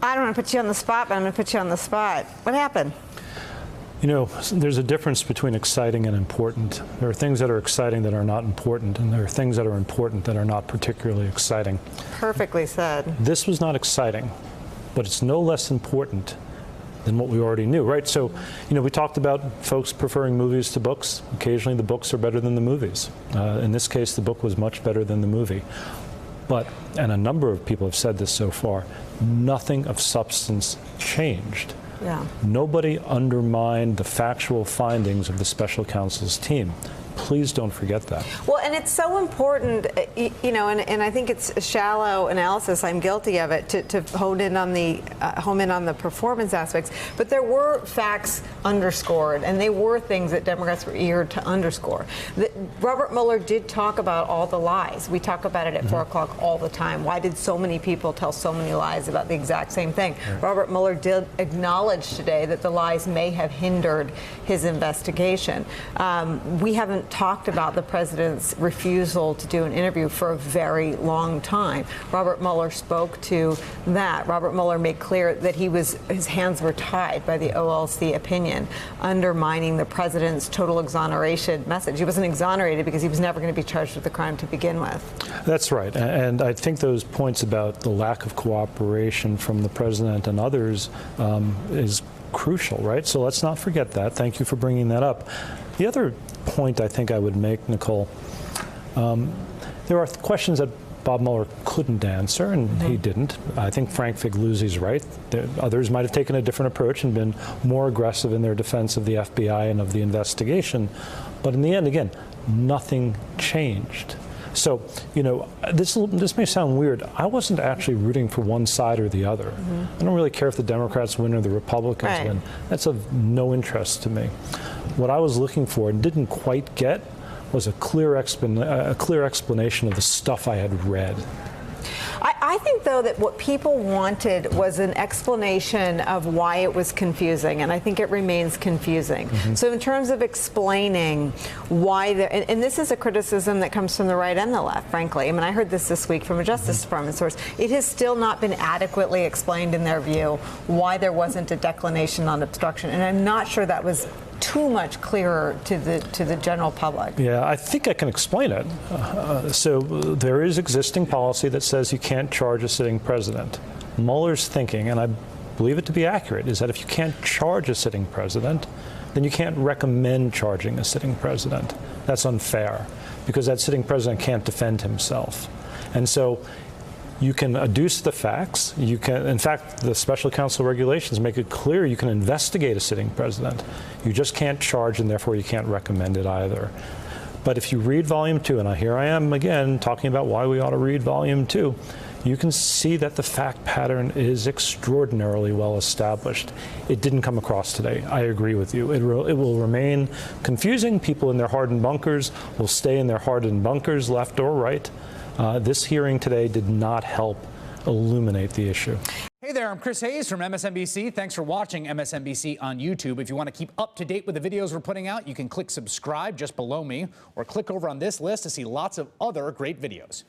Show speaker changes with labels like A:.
A: I don't want to put you on the spot, but I'm going to put you on the spot. What happened?
B: You know, there's a difference between exciting and important. There are things that are exciting that are not important, and there are things that are important that are not particularly exciting.
A: Perfectly said.
B: This was not exciting, but it's no less important than what we already knew, right? So, you know, we talked about folks preferring movies to books. Occasionally the books are better than the movies. In this case, the book was much better than the movie. But, and a number of people have said this so far, nothing of substance changed.
A: Yeah.
B: Nobody undermined the factual findings of the special counsel's team. Please don't forget that.
A: Well, and it's so important, you know, and I think it's a shallow analysis. I'm guilty of it to hone in on the performance aspects. But there were facts underscored, and they were things that Democrats were eager to underscore. Robert Mueller did talk about all the lies. We talk about it at 4 o'clock all the time. Why did so many people tell so many lies about the exact same thing? Right. Robert Mueller did acknowledge today that the lies may have hindered his investigation. We haven't talked about the president's refusal to do an interview for a very long time. Robert Mueller spoke to that. Robert Mueller made clear that his hands were tied by the OLC opinion, undermining the president's total exoneration message. He wasn't exonerated because he was never going to be charged with the crime to begin with.
B: That's right. And I think those points about the lack of cooperation from the president and others is crucial, right? So let's not forget that. Thank you for bringing that up. The other point I think I would make, Nicole, there are questions that Bob Mueller couldn't answer, and he didn't. I think Frank Figliuzzi's right. Others might have taken a different approach and been more aggressive in their defense of the FBI and of the investigation. But in the end, again, nothing changed. So, you know, this may sound weird. I wasn't actually rooting for one side or the other. I don't really care if the Democrats win or the Republicans win. That's of no interest to me. What I was looking for and didn't quite get was a clear explanation of the stuff I had read.
A: I think, though, that what people wanted was an explanation of why it was confusing, and I think it remains confusing. So in terms of explaining why, and this is a criticism that comes from the right and the left, frankly. I mean, I heard this week from a Justice Department source. It has still not been adequately explained in their view why there wasn't a declination on obstruction, and I'm not sure that was too much clearer to the general public.
B: Yeah, I think I can explain it. So there is existing policy that says you can't charge a sitting president. Mueller's thinking, and I believe it to be accurate, is that if you can't charge a sitting president, then you can't recommend charging a sitting president. That's unfair, because that sitting president can't defend himself. And so you can adduce the facts. You can, in fact, the special counsel regulations make it clear you can investigate a sitting president. You just can't charge, and therefore you can't recommend it either. But if you read Volume 2, and here I am again talking about why we ought to read Volume 2, you can see that the fact pattern is extraordinarily well established. It didn't come across today. I agree with you. It will remain confusing. People in their hardened bunkers will stay in their hardened bunkers, left or right. This hearing today did not help illuminate the issue.
C: Hey there, I'm Chris Hayes from MSNBC. Thanks for watching MSNBC on YouTube. If you want to keep up to date with the videos we're putting out, you can click subscribe just below me, or click over on this list to see lots of other great videos.